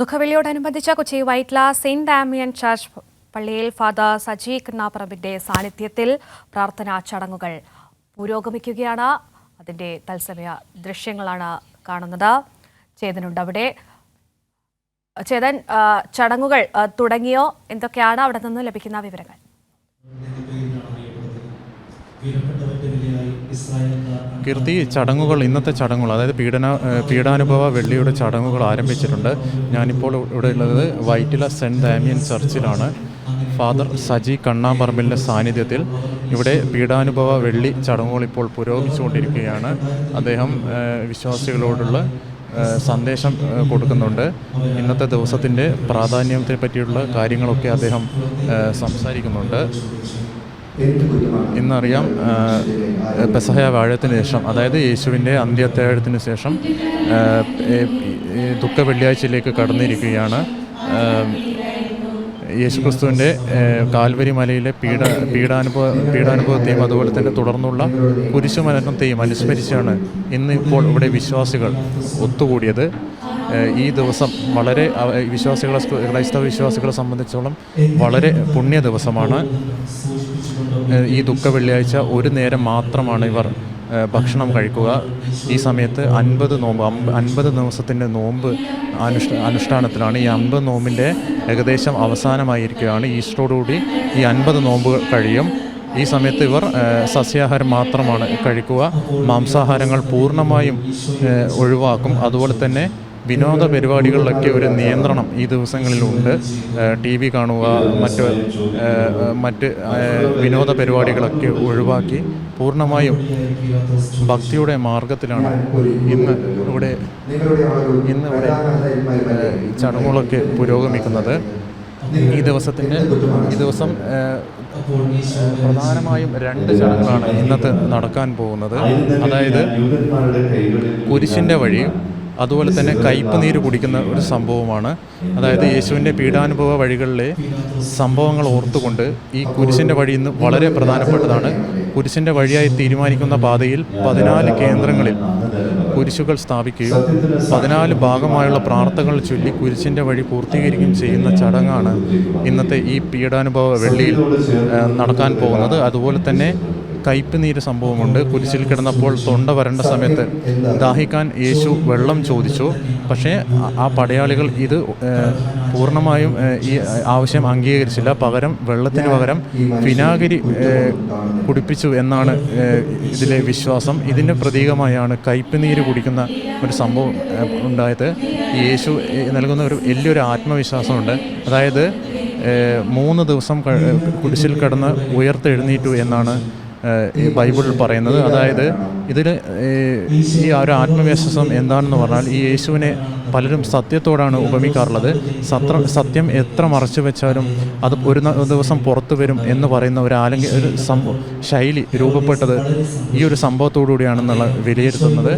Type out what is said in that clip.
ദുഃഖവെള്ളിയോടനുബന്ധിച്ച് Kochi Vyttila saint Damian church പള്ളിയിൽ father Saji കണ്ണാപ്പറമ്പിന്റെ സാന്നിധ്യത്തിൽ പ്രാർത്ഥനാ ചടങ്ങുകൾ പുരോഗമിക്കുകയാണ്. അതിന്റെ തത്സമയ ദൃശ്യങ്ങളാണ് കാണുന്നത്. ചേതനുണ്ട് അവിടെ. ചേതൻ, ചടങ്ങുകൾ തുടങ്ങിയോ? എന്തൊക്കെയാണ് അവിടെ നിന്ന് ലഭിക്കുന്ന വിവരങ്ങൾ? കീർത്തി, ചടങ്ങുകൾ ഇന്നത്തെ ചടങ്ങുകൾ അതായത് പീഡാനുഭവ വെള്ളിയുടെ ചടങ്ങുകൾ ആരംഭിച്ചിട്ടുണ്ട്. ഞാനിപ്പോൾ ഇവിടെ ഉള്ളത് വൈറ്റില സെൻറ്റ് ഡാമിയൻ ചർച്ചിലാണ്. ഫാദർ സജി കണ്ണാമ്പറമ്പിലിൻ്റെ സാന്നിധ്യത്തിൽ ഇവിടെ പീഡാനുഭവ വെള്ളി ചടങ്ങുകൾ ഇപ്പോൾ പുരോഗമിച്ചുകൊണ്ടിരിക്കുകയാണ്. അദ്ദേഹം വിശ്വാസികളോടുള്ള സന്ദേശം കൊടുക്കുന്നുണ്ട്. ഇന്നത്തെ ദിവസത്തിൻ്റെ പ്രാധാന്യത്തെ പറ്റിയുള്ള കാര്യങ്ങളൊക്കെ അദ്ദേഹം സംസാരിക്കുന്നുണ്ട്. ഇന്നറിയാം, പെസഹ വാഴത്തിന് ശേഷം, അതായത് യേശുവിൻ്റെ അന്ത്യത്താഴത്തിന് ശേഷം ദുഃഖ വെള്ളിയാഴ്ചയിലേക്ക് കടന്നിരിക്കുകയാണ്. യേശുക്രിസ്തുവിൻ്റെ കാൽവരി മലയിലെ പീഡാനുഭവത്തെയും അതുപോലെ തന്നെ തുടർന്നുള്ള കുരിശുമരണത്തെയും അനുസ്മരിച്ചാണ് ഇപ്പോൾ ഇവിടെ വിശ്വാസികൾ ഒത്തുകൂടിയത്. ഈ ദിവസം വളരെ ക്രൈസ്തവ വിശ്വാസികളെ സംബന്ധിച്ചോളം വളരെ പുണ്യ ദിവസമാണ്. ഈ ദുഃഖ വെള്ളിയാഴ്ച ഒരു നേരം മാത്രമാണ് ഇവർ ഭക്ഷണം കഴിക്കുക. ഈ സമയത്ത് 50 ദിവസത്തിൻ്റെ നോമ്പ് അനുഷ്ഠാനത്തിലാണ്. ഈ 50 നോമ്പിൻ്റെ ഏകദേശം അവസാനമായിരിക്കുകയാണ്. ഈസ്റ്ററോടുകൂടി ഈ 50 നോമ്പ് കഴിയും. ഈ സമയത്ത് ഇവർ സസ്യാഹാരം മാത്രമാണ് കഴിക്കുക. മാംസാഹാരങ്ങൾ പൂർണ്ണമായും ഒഴിവാക്കും. അതുപോലെ തന്നെ വിനോദ പരിപാടികളിലൊക്കെ ഒരു നിയന്ത്രണം ഈ ദിവസങ്ങളിലുണ്ട്. TV കാണുക, മറ്റ് വിനോദ പരിപാടികളൊക്കെ ഒഴിവാക്കി പൂർണ്ണമായും ഭക്തിയുടെ മാർഗത്തിലാണ് ഇന്ന് ഇവിടെ ചടങ്ങുകളൊക്കെ പുരോഗമിക്കുന്നത്. ഈ ദിവസം പ്രധാനമായും 2 ചടങ്ങുകളാണ് ഇന്നത്തെ നടക്കാൻ പോകുന്നത്. അതായത് കുരിശിൻ്റെ വഴി, അതുപോലെ തന്നെ കയ്പ് നീര് കുടിക്കുന്ന ഒരു സംഭവമാണ്. അതായത് യേശുവിൻ്റെ പീഡാനുഭവ വഴികളിലെ സംഭവങ്ങൾ ഓർത്തുകൊണ്ട് ഈ കുരിശിൻ്റെ വഴി ഇന്ന് വളരെ പ്രധാനപ്പെട്ടതാണ്. കുരിശിൻ്റെ വഴിയായി തീരുമാനിക്കുന്ന പാതയിൽ 14 കേന്ദ്രങ്ങളിൽ കുരിശുകൾ സ്ഥാപിക്കുകയും 14 ഭാഗമായുള്ള പ്രാർത്ഥനകൾ ചൊല്ലി കുരിശിൻ്റെ വഴി പൂർത്തീകരിക്കുകയും ചെയ്യുന്ന ചടങ്ങാണ് ഇന്നത്തെ ഈ പീഡാനുഭവ വെള്ളിയിൽ നടക്കാൻ പോകുന്നത്. അതുപോലെ തന്നെ കയ്പ് നീര് സംഭവമുണ്ട്. കുരിശിൽ കിടന്നപ്പോൾ തൊണ്ട വരേണ്ട സമയത്ത് ദാഹിക്കാൻ യേശു വെള്ളം ചോദിച്ചു. പക്ഷേ ആ പടയാളികൾ ഇത് പൂർണ്ണമായും ഈ ആവശ്യം അംഗീകരിച്ചില്ല. വെള്ളത്തിന് പകരം വിനാഗിരി കുടിപ്പിച്ചു എന്നാണ് ഇതിലെ വിശ്വാസം. ഇതിൻ്റെ പ്രതീകമായാണ് കയ്പ് നീര് കുടിക്കുന്ന ഒരു സംഭവം ഉണ്ടായത്. യേശു നൽകുന്ന വലിയൊരു ആത്മവിശ്വാസമുണ്ട്. അതായത് 3 ദിവസം കുരിശിൽ കിടന്ന് ഉയർത്തെഴുന്നേറ്റു എന്നാണ് ഈ ബൈബിളിൽ പറയുന്നത്. അതായത് ഇതിൽ ഈ ഒരു ആത്മവിശ്വാസം എന്താണെന്ന് പറഞ്ഞാൽ, ഈ യേശുവിനെ പലരും സത്യത്തോടാണ് ഉപമിക്കാറുള്ളത്. സത്യം എത്ര മറച്ചു വെച്ചാലും അത് ഒരു ദിവസം പുറത്തു വരും എന്ന് പറയുന്ന ഒരു ശൈലി രൂപപ്പെട്ടത് ഈ ഒരു സംഭവത്തോടുകൂടിയാണെന്നുള്ള വിലയിരുത്തുന്നത്.